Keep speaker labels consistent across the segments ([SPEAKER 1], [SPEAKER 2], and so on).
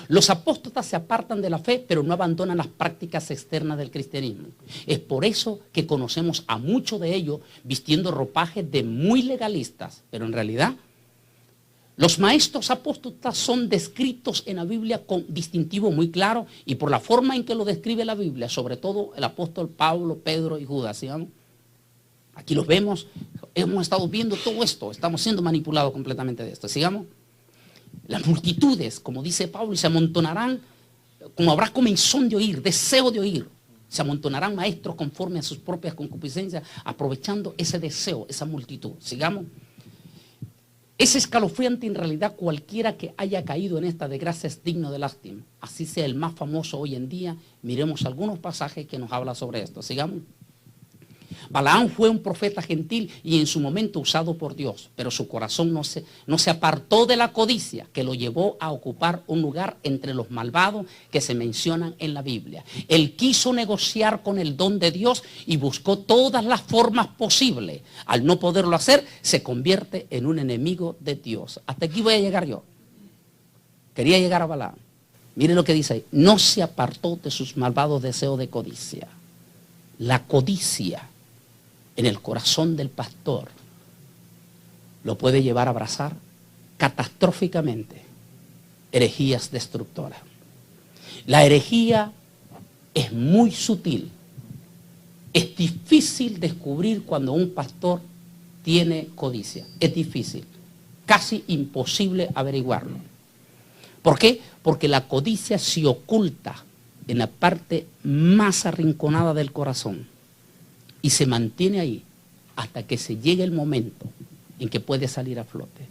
[SPEAKER 1] Los apóstatas se apartan de la fe, pero no abandonan las prácticas externas del cristianismo. Es por eso que conocemos a muchos de ellos vistiendo ropajes de muy legalistas, pero en realidad los maestros apóstatas son descritos en la Biblia con distintivo muy claro y por la forma en que lo describe la Biblia, sobre todo el apóstol Pablo, Pedro y Judas, ¿sigamos? Aquí los vemos, hemos estado viendo todo esto, estamos siendo manipulados completamente de esto, sigamos. Las multitudes, como dice Pablo, se amontonarán, como habrá comezón de oír, deseo de oír, se amontonarán maestros conforme a sus propias concupiscencias, aprovechando ese deseo, esa multitud, sigamos. Es escalofriante en realidad cualquiera que haya caído en esta desgracia es digno de lástima. Así sea el más famoso hoy en día, miremos algunos pasajes que nos hablan sobre esto. Sigamos. Balaam fue un profeta gentil y en su momento usado por Dios, pero su corazón no se apartó de la codicia que lo llevó a ocupar un lugar entre los malvados que se mencionan en la Biblia. Él quiso negociar con el don de Dios y buscó todas las formas posibles. Al no poderlo hacer, se convierte en un enemigo de Dios. Hasta aquí voy a llegar yo. Quería llegar a Balaam. Mire lo que dice ahí. No se apartó de sus malvados deseos de codicia. La codicia en el corazón del pastor lo puede llevar a abrazar catastróficamente herejías destructoras. La herejía es muy sutil. Es difícil descubrir cuando un pastor tiene codicia. Es difícil, casi imposible averiguarlo. ¿Por qué? Porque la codicia se oculta en la parte más arrinconada del corazón y se mantiene ahí hasta que se llegue el momento en que puede salir a flote.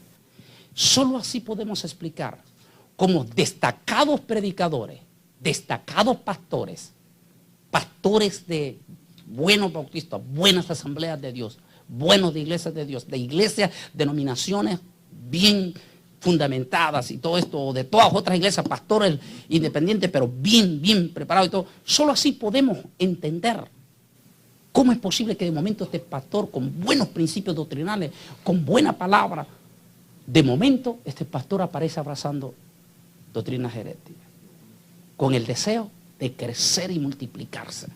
[SPEAKER 1] Solo así podemos explicar cómo destacados predicadores, destacados pastores, pastores de buenos bautistas, buenas asambleas de Dios, buenos de iglesias de Dios, de iglesias, denominaciones bien fundamentadas y todo esto, de todas otras iglesias, pastores independientes, pero bien preparados y todo. Solo así podemos entender cómo es posible que de momento este pastor con buenos principios doctrinales, con buena palabra, de momento este pastor aparece abrazando doctrinas heréticas, con el deseo de crecer y multiplicarse.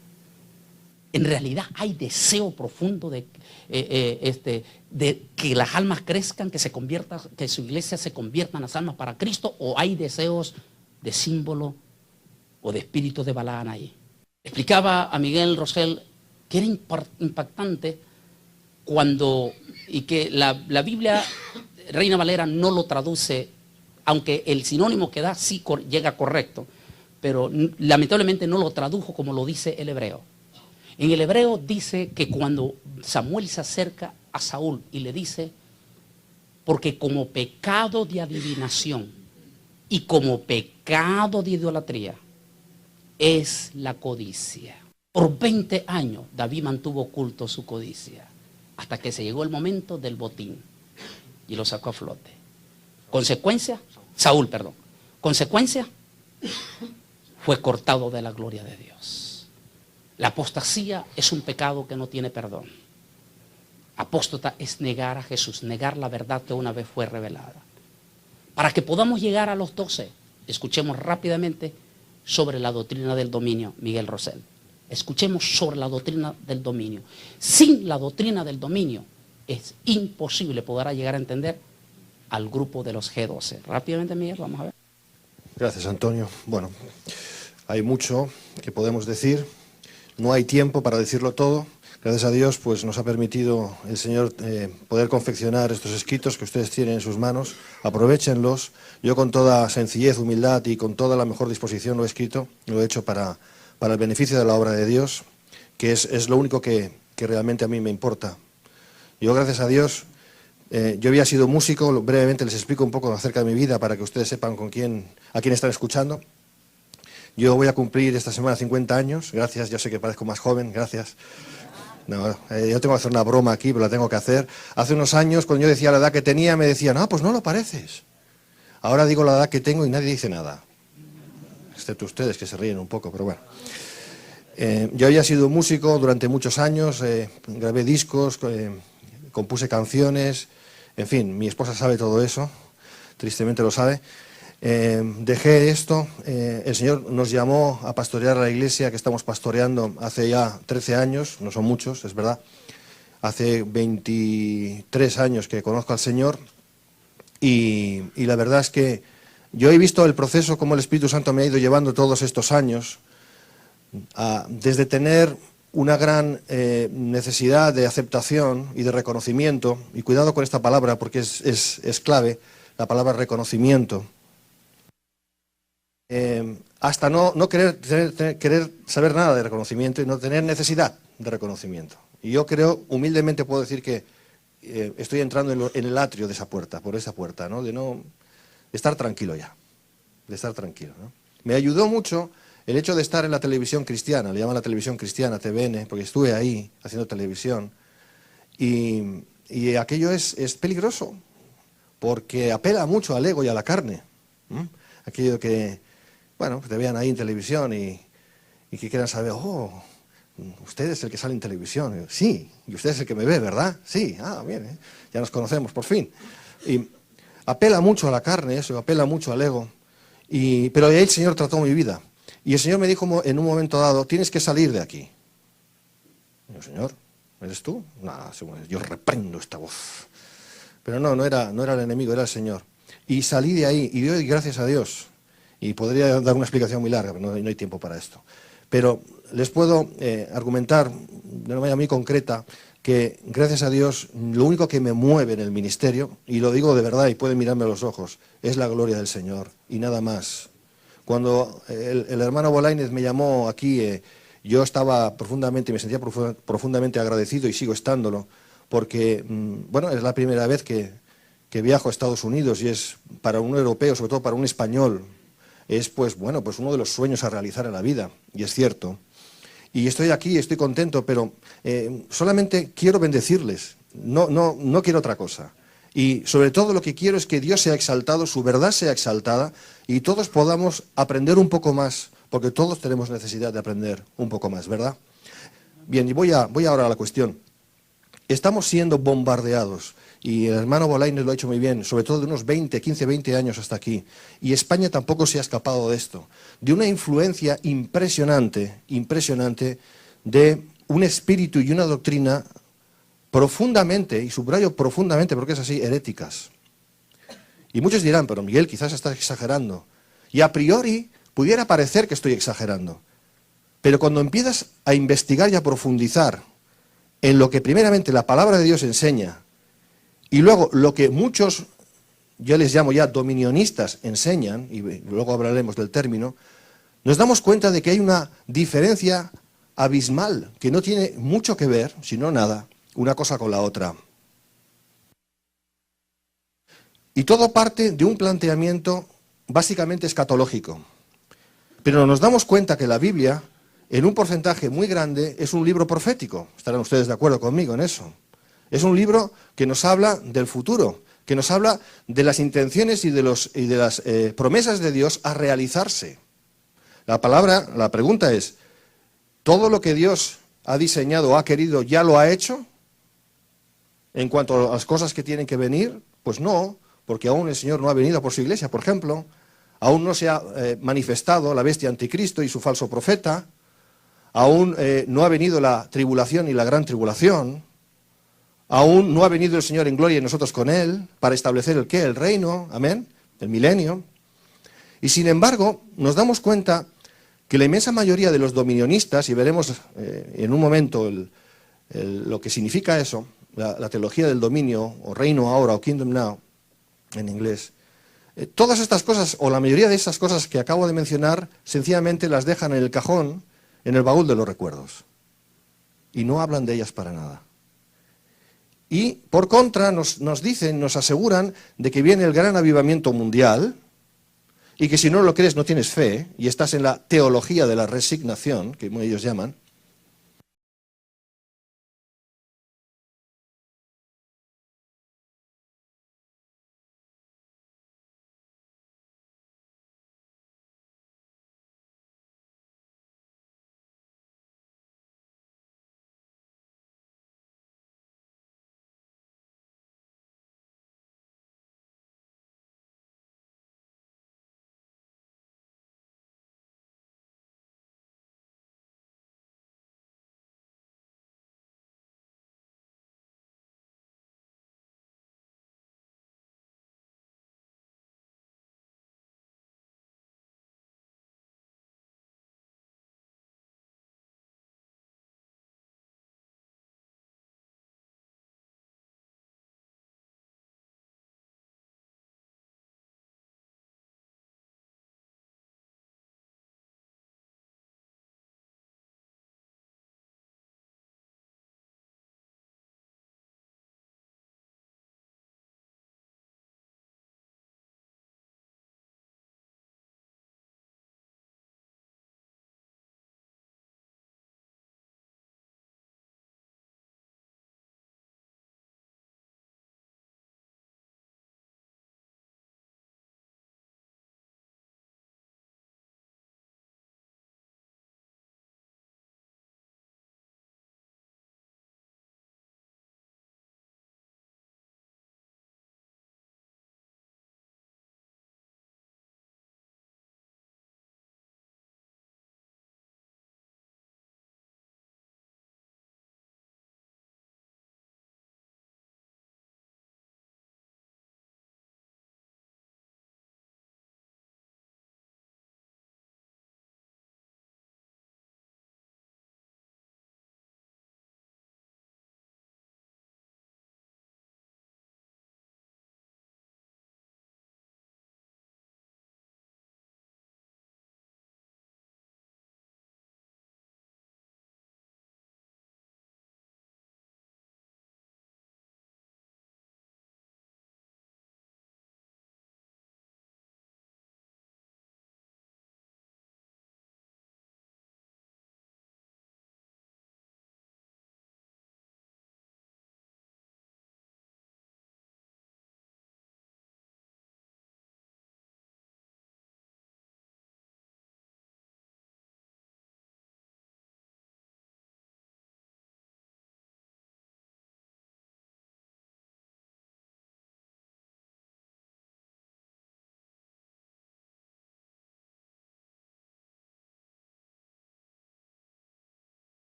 [SPEAKER 1] En realidad hay deseo profundo de que las almas crezcan, que su iglesia se convierta en las almas para Cristo, o hay deseos de símbolo o de espíritu de Balaam ahí. Explicaba a Miguel Rosell que era impactante y que la Biblia Reina Valera no lo traduce, aunque el sinónimo que da sí llega correcto, pero lamentablemente no lo tradujo como lo dice el hebreo. En el hebreo dice que cuando Samuel se acerca a Saúl y le dice, porque como pecado de adivinación y como pecado de idolatría es la codicia. Por 20 años David mantuvo oculto su codicia, hasta que se llegó el momento del botín y lo sacó a flote. Saúl, consecuencia, fue cortado de la gloria de Dios. La apostasía es un pecado que no tiene perdón. Apóstata es negar a Jesús, negar la verdad que una vez fue revelada. Para que podamos llegar a los 12, escuchemos rápidamente sobre la doctrina del dominio, Miguel Rosell. Escuchemos sobre la doctrina del dominio. Sin la doctrina del dominio es imposible poder llegar a entender al grupo de los G12. Rápidamente, Miguel, vamos a ver.
[SPEAKER 2] Gracias, Antonio. Bueno, hay mucho que podemos decir. No hay tiempo para decirlo todo. Gracias a Dios, pues nos ha permitido el Señor poder confeccionar estos escritos que ustedes tienen en sus manos. Aprovéchenlos. Yo con toda sencillez, humildad y con toda la mejor disposición lo he escrito. Lo he hecho para el beneficio de la obra de Dios, que es lo único que realmente a mí me importa. Yo, gracias a Dios, yo había sido músico. Brevemente les explico un poco acerca de mi vida para que ustedes sepan a quién están escuchando. Yo voy a cumplir esta semana 50 años, gracias, yo sé que parezco más joven, gracias. No, yo tengo que hacer una broma aquí, pero la tengo que hacer. Hace unos años, cuando yo decía la edad que tenía, me decían, pues no lo pareces. Ahora digo la edad que tengo y nadie dice nada. Excepto ustedes, que se ríen un poco, pero bueno. Yo había sido músico durante muchos años, grabé discos, compuse canciones, en fin, mi esposa sabe todo eso, tristemente lo sabe. dejé esto, el Señor nos llamó a pastorear a la iglesia que estamos pastoreando hace ya 13 años, no son muchos, es verdad, hace 23 años que conozco al Señor y la verdad es que yo he visto el proceso como el Espíritu Santo me ha ido llevando todos estos años, desde tener una gran necesidad de aceptación y de reconocimiento, y cuidado con esta palabra porque es clave, la palabra reconocimiento, hasta no querer saber nada de reconocimiento y no tener necesidad de reconocimiento. Y yo creo, humildemente puedo decir que estoy entrando en el atrio de esa puerta, por esa puerta, ¿no? De estar tranquilo ya, de estar tranquilo, ¿no? Me ayudó mucho el hecho de estar en la televisión cristiana, le llaman la televisión cristiana, TVN, porque estuve ahí haciendo televisión, y aquello es peligroso, porque apela mucho al ego y a la carne, ¿eh? Aquello que, bueno, que te vean ahí en televisión y que quieran saber, oh, usted es el que sale en televisión. Y yo, sí, y usted es el que me ve, ¿verdad? Sí, bien, ya nos conocemos, por fin. Y apela mucho a la carne eso, apela mucho al ego, pero ahí el Señor trató mi vida. Y el Señor me dijo en un momento dado, tienes que salir de aquí. Y yo, Señor, ¿eres tú? No, yo reprendo esta voz. Pero no era el enemigo, era el Señor. Y salí de ahí, y doy gracias a Dios. Y podría dar una explicación muy larga, pero no hay tiempo para esto. Pero les puedo argumentar de una manera muy concreta que, gracias a Dios, lo único que me mueve en el ministerio, y lo digo de verdad y pueden mirarme a los ojos, es la gloria del Señor, y nada más. Cuando el hermano Bolaínez me llamó aquí, yo estaba me sentía profundamente agradecido y sigo estándolo, porque, bueno, es la primera vez que viajo a Estados Unidos y es para un europeo, sobre todo para un español, es pues uno de los sueños a realizar en la vida, y es cierto. Y estoy aquí, estoy contento, pero solamente quiero bendecirles, no quiero otra cosa. Y sobre todo lo que quiero es que Dios sea exaltado, su verdad sea exaltada y todos podamos aprender un poco más, porque todos tenemos necesidad de aprender un poco más, ¿verdad? Bien, y voy ahora a la cuestión. Estamos siendo bombardeados, y el hermano Bolaínez lo ha hecho muy bien, sobre todo de unos 15, 20 años hasta aquí, y España tampoco se ha escapado de esto, de una influencia impresionante de un espíritu y una doctrina profundamente, y subrayo profundamente porque es así, heréticas. Y muchos dirán, pero Miguel, quizás estás exagerando. Y a priori pudiera parecer que estoy exagerando. Pero cuando empiezas a investigar y a profundizar en lo que primeramente la palabra de Dios enseña, y luego lo que muchos, yo les llamo ya dominionistas, enseñan, y luego hablaremos del término, nos damos cuenta de que hay una diferencia abismal, que no tiene mucho que ver, sino nada, una cosa con la otra. Y todo parte de un planteamiento básicamente escatológico. Pero nos damos cuenta que la Biblia, en un porcentaje muy grande, es un libro profético. Estarán ustedes de acuerdo conmigo en eso. Es un libro que nos habla del futuro, que nos habla de las intenciones y de las promesas de Dios a realizarse. La pregunta es, ¿todo lo que Dios ha diseñado o ha querido ya lo ha hecho? En cuanto a las cosas que tienen que venir, pues no, porque aún el Señor no ha venido por su iglesia, por ejemplo, aún no se ha manifestado la bestia anticristo y su falso profeta, aún no ha venido la tribulación y la gran tribulación, aún no ha venido el Señor en gloria y nosotros con Él, para establecer el ¿qué? El reino, amén, el milenio. Y sin embargo, nos damos cuenta que la inmensa mayoría de los dominionistas, y veremos en un momento lo que significa eso, la teología del dominio, o reino ahora, o kingdom now, en inglés, todas estas cosas, o la mayoría de esas cosas que acabo de mencionar, sencillamente las dejan en el cajón, en el baúl de los recuerdos. Y no hablan de ellas para nada. Y, por contra, nos dicen, nos aseguran de que viene el gran avivamiento mundial, y que si no lo crees no tienes fe, y estás en la teología de la resignación, que ellos llaman,